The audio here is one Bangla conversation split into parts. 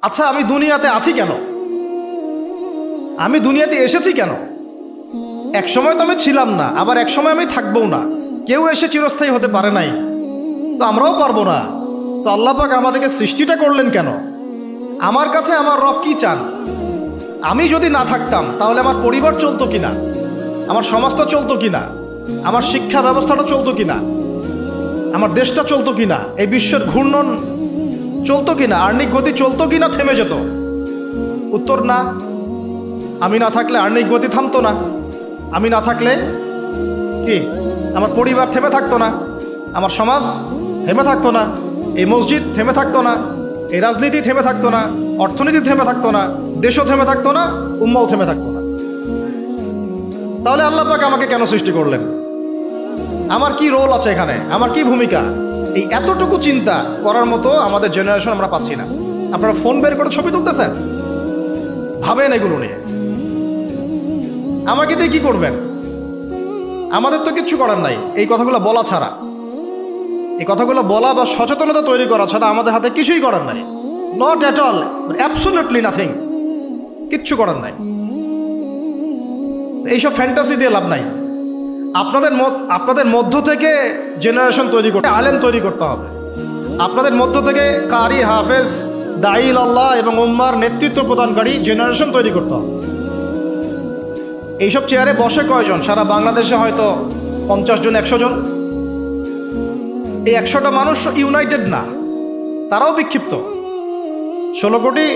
আচ্ছা, আমি দুনিয়াতে আছি কেন? আমি দুনিয়াতে এসেছি কেন? এক সময় তো আমি ছিলাম না, আবার এক সময় আমি থাকবও না। কেউ এসে চিরস্থায়ী হতে পারে নাই, তো আমরাও পারবো না। তো আল্লাহ পাক আমাদেরকে সৃষ্টিটা করলেন কেন? আমার কাছে আমার রব কি চান? আমি যদি না থাকতাম তাহলে আমার পরিবার চলতো কিনা, আমার সমাজটা চলতো কিনা, আমার শিক্ষা ব্যবস্থাটা চলতো কিনা, আমার দেশটা চলতো কিনা, এই বিশ্বের ঘূর্ণন চলতো কিনা, আর্নিক গতি চলতো কিনা, থেমে যেত? উত্তর না। আমি না থাকলে আর্নিক গতি থামতো না। আমি না থাকলে কি আমার পরিবার থেমে থাকতো না, আমার সমাজ থেমে থাকতো না, এই মসজিদ থেমে থাকতো না, এই রাজনীতি থেমে থাকতো না, অর্থনীতি থেমে থাকতো না, দেশও থেমে থাকতো না, উম্মাও থেমে থাকতো না। তাহলে আল্লাহ পাক আমাকে কেন সৃষ্টি করলেন? আমার কি রোল আছে এখানে? আমার কি ভূমিকা? এই এতটুকু চিন্তা করার মতো আমাদের জেনারেশন আমরা পাচ্ছি না। আপনারা ফোন বের করে ছবি তুলতেছেন, ভাবেন এগুলো নিয়ে। আমাকে দিয়ে কি করবেন? আমাদের তো কিচ্ছু করার নাই এই কথাগুলো বলা ছাড়া। এই কথাগুলো বলা বা সচেতনতা তৈরি করা ছাড়া আমাদের হাতে কিছুই করার নাই। Not at all, absolutely nothing. কিচ্ছু করার নাই। এইসব ফ্যান্টাসি দিয়ে লাভ নাই। আপনাদের মধ্য থেকে জেনারেশন তৈরি করতে, আলেম তৈরি করতে হবে। আপনাদের মধ্য থেকে কারি, হাফেজ, দাঈল আল্লাহ এবং উম্মার নেতৃত্ব প্রদানকারী জেনারেশন তৈরি করতে হবে। এইসব চেয়ারে বসে কয়জন? সারা বাংলাদেশে হয়তো 50 জন, 100 জন। এই 100টা মানুষ ইউনাইটেড না, তারাও বিক্ষিপ্ত। 16 কোটি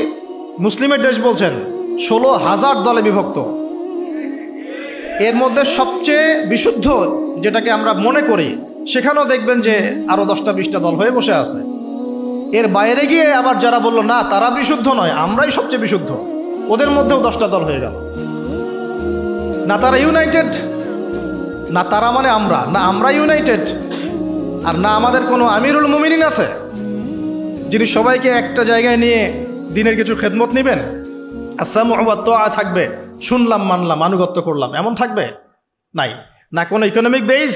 মুসলিমের দেশ বলছেন, 16,000 দলে বিভক্ত। এর মধ্যে সবচেয়ে বিশুদ্ধ যেটাকে আমরা মনে করি, সেখানেও দেখবেন যে আরো 10টা 20টা দল হয়ে বসে আছে। এর বাইরে গিয়ে আবার যারা বললো না তারা বিশুদ্ধ নয়, আমরাই সবচেয়ে বিশুদ্ধ, ওদের মধ্যেও 10টা দল হয়ে গেল। না তারা ইউনাইটেড, না তারা মানে আমরা, না আমরা ইউনাইটেড, আর না আমাদের কোনো আমিরুল মুমিনিন আছে যিনি সবাইকে একটা জায়গায় নিয়ে দিনের কিছু খেদমত নেবেন। আসসামু ওয়া তাআ থাকবে, শুনলাম মানলাম আনুগত্য করলাম, এমন থাকবে? নাই। না কোনো ইকোনমিক বেস,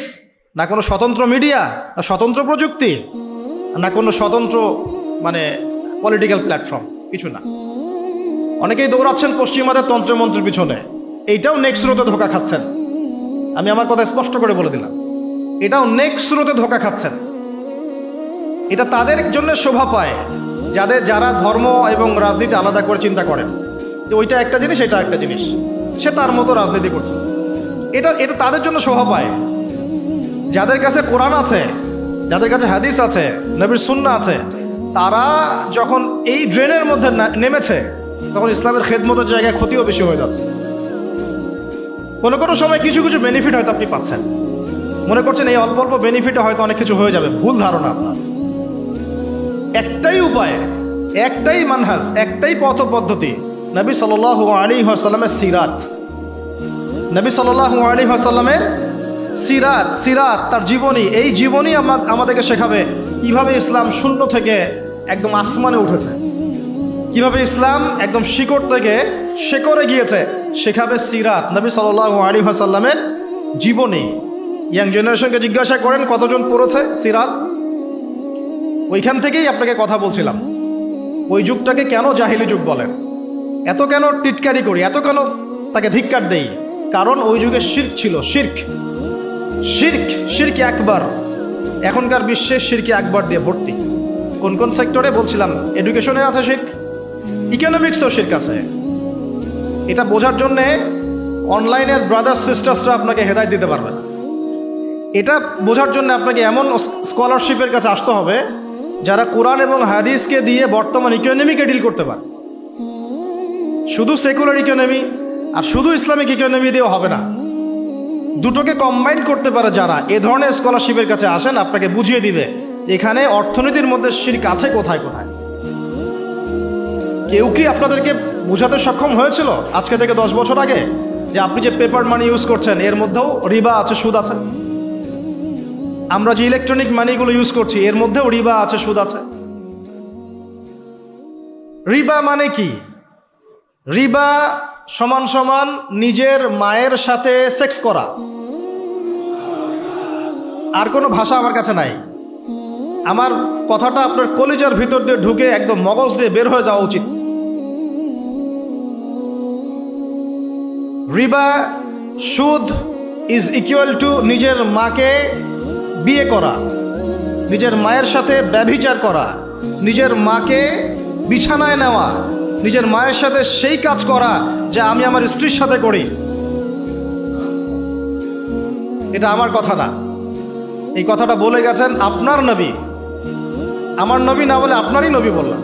না কোনো স্বতন্ত্র মিডিয়া, না স্বতন্ত্র প্রযুক্তি, না কোনো স্বতন্ত্র মানে পলিটিক্যাল প্ল্যাটফর্ম, কিছু না। অনেকেই দৌড়াচ্ছেন পশ্চিমাদের তন্ত্রমন্ত্রের পিছনে, এইটাও নেক্সট স্রোতে ধোকা খাচ্ছেন। আমি আমার কথা স্পষ্ট করে বলে দিলাম, এটাও নেক্সট স্রোতে ধোকা খাচ্ছেন। এটা তাদের জন্য শোভা পায় যারা ধর্ম এবং রাজনীতি আলাদা করে চিন্তা করেন, যে ওইটা একটা জিনিস, এটা একটা জিনিস, সে তার মতো রাজনীতি করছে। এটা তাদের জন্য শোভা পায়। যাদের কাছে কোরআন আছে, যাদের কাছে হাদিস আছে, নবীর সুন্নাহ আছে, তারা যখন এই ড্রেনের মধ্যে নেমেছে, তখন ইসলামের খেদমতের জায়গায় ক্ষতিও বেশি হয়ে যাচ্ছে। কোনো কোনো সময় কিছু কিছু বেনিফিট হয়তো আপনি পাচ্ছেন, মনে করছেন এই অল্প অল্প বেনিফিটে হয়তো অনেক কিছু হয়ে যাবে। ভুল ধারণা আপনার। একটাই উপায়, একটাই মানহাজ, একটাই পথ পদ্ধতি, নবী সাল্লাল্লাহু আলাইহি ওয়াসাল্লামের সিরাত। নবী সাল্লাল্লাহু আলাইহি ওয়াসাল্লামের সিরাত, তার জীবনী। এই জীবনী আমাদেরকে শেখাবে কিভাবে ইসলাম শূন্য থেকে একদম আসমানে উঠেছে, কিভাবে ইসলাম একদম শিকড় থেকে শেকড়ে গিয়েছে, শেখাবে সিরাত, নবী সাল্লাল্লাহু আলাইহি ওয়াসাল্লামের জীবনী। ইয়াং জেনারেশনকে জিজ্ঞাসা করেন কতজন পড়েছে সিরাত। ওইখান থেকেই আপনাকে কথা বলছিলাম, ওই যুগটাকে কেন জাহিলি যুগ বলেন, এত কেন টিটকারি করি, এত কেন তাকে ধিক্কার দেই? কারণ ওই যুগে শিরক ছিল। শিরক আকবার। এখনকার বিশ্বে শিরক আকবার দিয়ে ভর্তি। কোন কোন সেক্টরে বলছিলাম, এডুকেশনে আছে শিরক, ইকোনমিক্সও শিরক আছে। এটা বোঝার জন্যে অনলাইনের ব্রাদার্স সিস্টার্সরা আপনাকে হেদায়েত দিতে পারবে। এটা বোঝার জন্য আপনাকে এমন স্কলারশিপের কাছে আসতে হবে যারা কোরআন এবং হাদিসকে দিয়ে বর্তমান ইকোনমিকে ডিল করতে পারে। শুধু সেকুলার ইকোনমি আর শুধু ইসলামিক ইকোনমি দিয়েও হবে না, দুটোকে কম্বাইন করতে পারে যারা, এ ধরনের স্কলারশিপের কাছে আসেন, আপনাকে বুঝিয়ে দিবে এখানে অর্থনীতির মধ্যে শিরক আছে কোথায় কোথায়। কেউ কি আপনাদেরকে বোঝাতে সক্ষম হয়েছিল আজকে থেকে 10 বছর আগে যে আপনি যে পেপার মানি ইউজ করছেন এর মধ্যেও রিবা আছে, সুদ আছে? আমরা যে ইলেকট্রনিক মানিগুলো ইউজ করছি এর মধ্যেও রিবা আছে, সুদ আছে। রিবা মানে কি? রিবা সমান সমান নিজের মায়ের সাথে সেক্স করা। আর কোনো ভাষা আমার কাছে নাই। আমার কথাটা আপনার কলিজার ভিতর দিয়ে ঢুকে একদম মগজ দিয়ে বের হয়ে যাওয়া উচিত। রিবা, সুদ ইজ ইকুয়াল টু নিজের মাকে বিয়ে করা, নিজের মায়ের সাথে ব্যভিচার করা, নিজের মাকে বিছানায় নেওয়া, নিজের মায়ের সাথে সেই কাজ করা যে আমি আমার স্ত্রীর সাথে করি। এটা আমার কথা না, এই কথাটা বলে গেছেন আপনার নবী। আমার নবী না বলে আপনারই নবী বললাম।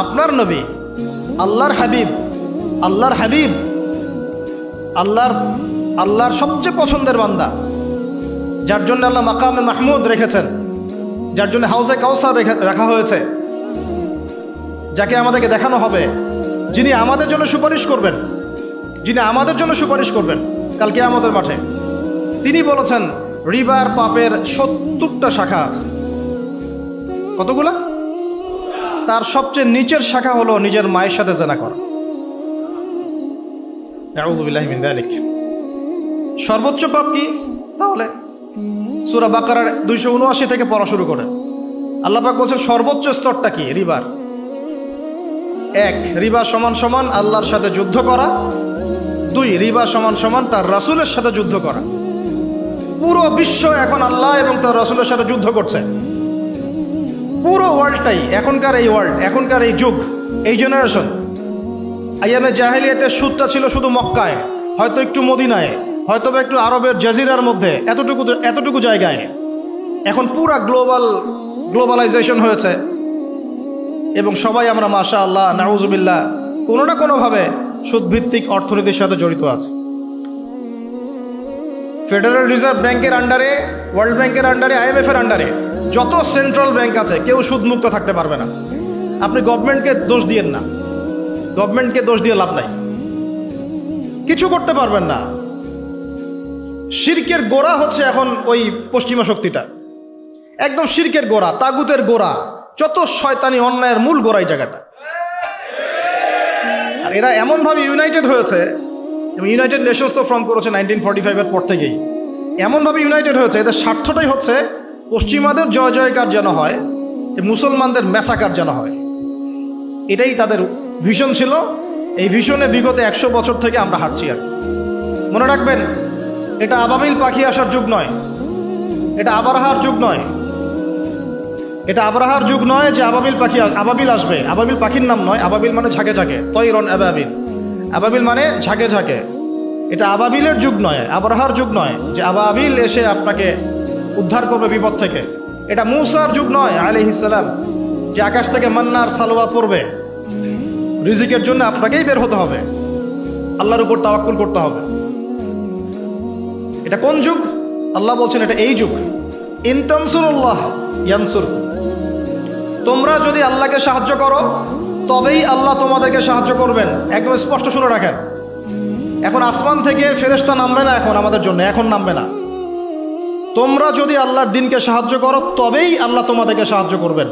আপনার নবী, আল্লাহর হাবিব, আল্লাহর হাবিব, আল্লাহর সবচেয়ে পছন্দের বান্দা, যার জন্য আল্লাহ মাকামে মাহমুদ রেখেছেন, যার জন্য হাউজে কাউসার রাখা হয়েছে, যাকে আমাদেরকে দেখানো হবে, যিনি আমাদের জন্য সুপারিশ করবেন, যিনি আমাদের জন্য সুপারিশ করবেন কাল কিয়ামতের মাঠে। তিনি বলেছেন রিবার পাপের 70টা শাখা আছে। কতগুলা? তার সবচেয়ে নিচের শাখা হলো নিজের মায়ের সাথে জেনা করা। আউযু বিল্লাহি মিন যালিক। সর্বোচ্চ পাপ কি তাহলে? সূরা বাকারার 279 থেকে পড়া শুরু করে আল্লাহ পাক বলছেন সর্বোচ্চ স্তরটা কি? রিবার। 1, রিবা সমান সমান আল্লাহর সাথে যুদ্ধ করা। 2, রিবা সমান সমান তার রাসূলের সাথে যুদ্ধ করা। পুরো বিশ্ব এখন আল্লাহ এবং তার রাসূলের সাথে যুদ্ধ করছে। পুরো ওয়ার্ল্ডটাই এখনকার এই ওয়ার্ল্ড, এখনকার এই যুগ, এই জেনারেশন। আইয়ামে জাহেলিয়াতের সুদটা ছিল শুধু মক্কায়, হয়তো একটু মদিনায়, হয়তো একটু আরবের জাজিরার মধ্যে, এতটুকু জায়গায়। এখন পুরা গ্লোবালাইজেশন হয়েছে এবং সবাই আমরা মাশাআল্লাহ নাউজুবিল্লাহ কোনো না কোনোভাবে সুদভিত্তিক অর্থনীতির সাথে জড়িত আছে। ফেডারেল রিজার্ভ ব্যাংকের আন্ডারে, ওয়ার্ল্ড ব্যাংকের আন্ডারে, IMF এর আন্ডারে যত সেন্ট্রাল ব্যাংক আছে কেউ সুদমুক্ত থাকতে পারবে না। আপনি গভর্নমেন্টকে দোষ দিয়েন না, গভর্নমেন্টকে দোষ দিয়ে লাভ নাই, কিছু করতে পারবেন না। শিরকের গোড়া হচ্ছে এখন ওই পশ্চিমা শক্তিটা, একদম শিরকের গোড়া, তাগুতের গোড়া, যত শয়তানি অন্যায়ের মূল গোড়াই জায়গাটা। আর এরা এমনভাবে ইউনাইটেড হয়েছে, এবং ইউনাইটেড নেশনস তো ফর্ম করেছে 1945-এর পর থেকেই, এমনভাবে ইউনাইটেড হয়েছে, এদের স্বার্থটাই হচ্ছে পশ্চিমাদের জয় জয়কার যেন হয়, মুসলমানদের ম্যাসাকার যেন হয়। এটাই তাদের ভিশন ছিল। এই ভিশনে বিগত 100 বছর থেকে আমরা হাঁটছি। আর মনে রাখবেন, এটা আবাবিল পাখি আসার যুগ নয়, এটা আবরাহার যুগ নয়, এটা আবরাহার যুগ নয় যে আবাবিল আসবে। আবাবিল পাখির নাম নয়, আবাবিল মানে ঝাঁকে ঝাঁকে, তৈরন আবাবিল, আবাবিল মানে ঝাঁকে ঝাঁকে। এটা আবাবিলের যুগ নয়, আবরাহার যুগ নয় যে আবাবিল এসে আপনাকে উদ্ধার করবে বিপদ থেকে। এটা মূসার যুগ নয় আলাইহিস সালাম, যে আকাশ থেকে মান্নার সালওয়া পড়বে, রিজিকের জন্য আপনাকেই বের হতে হবে, আল্লাহর উপর তাওয়াক্কুল করতে হবে। এটা কোন যুগ? আল্লাহ বলছেন এটা এই যুগ। ইন তানসুরুল্লাহ ইয়ানসুরকুম, তোমরা যদি আল্লাহকে সাহায্য করো তবেই আল্লাহ তোমাদেরকে সাহায্য করবেন। একদম স্পষ্ট শুনে রাখেন, এখন আসমান থেকে ফেরেশতা নামবে না, এখন আমাদের জন্য এখন নামবে না। তোমরা যদি আল্লাহর দ্বীনকে সাহায্য করো তবেই আল্লাহ তোমাদেরকে সাহায্য করবেন।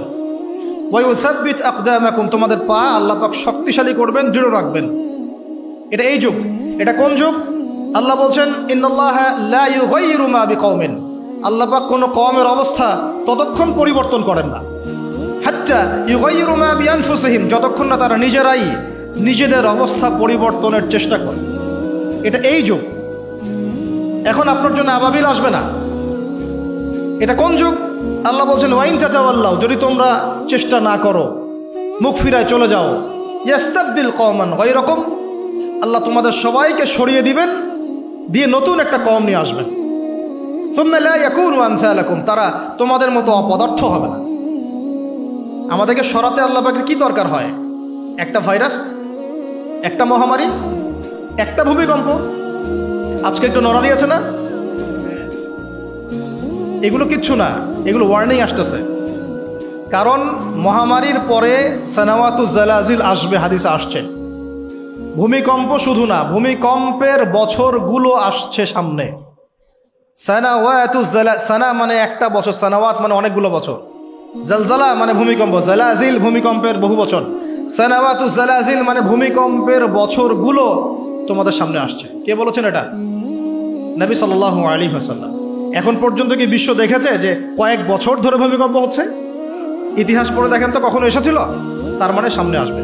ওয়ায়ুসাব্বিত আকদামাকুম, তোমাদের পা আল্লাহ পাক শক্তিশালী করবেন, দৃঢ় রাখবেন। এটা এই যুগ। এটা কোন যুগ? আল্লাহ বলছেন ইন্নাল্লাহা লা ইউগাইয়িরু মা বিকওমিন, আল্লাহ পাক কোনো কওমের অবস্থা ততক্ষণ পরিবর্তন করেন না, হাত্তা ইউগাইয়িরু মা বিআনফুসিহিম, যতক্ষণ না তারা নিজেরাই নিজেদের অবস্থা পরিবর্তনের চেষ্টা করে। এটা এই যুগ। এখন আপনার জন্য আবাবিল আসবে না। এটা কোন যুগ? আল্লাহ বলছেন ওয়াইন তাতাওয়াল্লাহ, যদি তোমরা চেষ্টা না করো, মুখ ফিরায় চলে যাও, ইয়াস্তাবদিল কওমান গায়রাকুম, আল্লাহ তোমাদের সবাইকে সরিয়ে দিবেন, দিয়ে নতুন একটা কওম নিয়ে আসবেন। সুম্মা লা ইয়াকুনু আমসালাকুম, তারা তোমাদের মতো অপদার্থ হবে না। আমাদেরকে সরাতে আল্লাহ পাকের কি দরকার হয়? একটা ভাইরাস, একটা মহামারী, একটা ভূমিকম্প, আজকে একটু নড়ানি আছে না, এগুলো কিচ্ছু না, এগুলো ওয়ার্নিং আসতেছে। কারণ মহামারীর পরে সানাওয়াতুজ জালাজিল আসবে, হাদিসে আসছে। ভূমিকম্প শুধু না, ভূমিকম্পের বছরগুলো আসছে সামনে। সানা মানে একটা বছর, সানাওয়াত মানে অনেকগুলো বছর, জালজালা মানে ভূমিকম্প, জালাজিল ভূমিকম্পের বহু বছর, সানাওয়াতুজ জালাজিল মানে ভূমিকম্পের বছরগুলো তোমাদের সামনে আসছে। কে বলেছেন এটা? নবী সাল্লাল্লাহু আলাইহি ওয়াসাল্লাম। এখন পর্যন্ত কি বিশ্ব দেখেছে যে কয়েক বছর ধরে ভূমিকম্প হচ্ছে? ইতিহাস পড়ে দেখেন তো কখনো এসেছিল? তার মানে সামনে আসবে।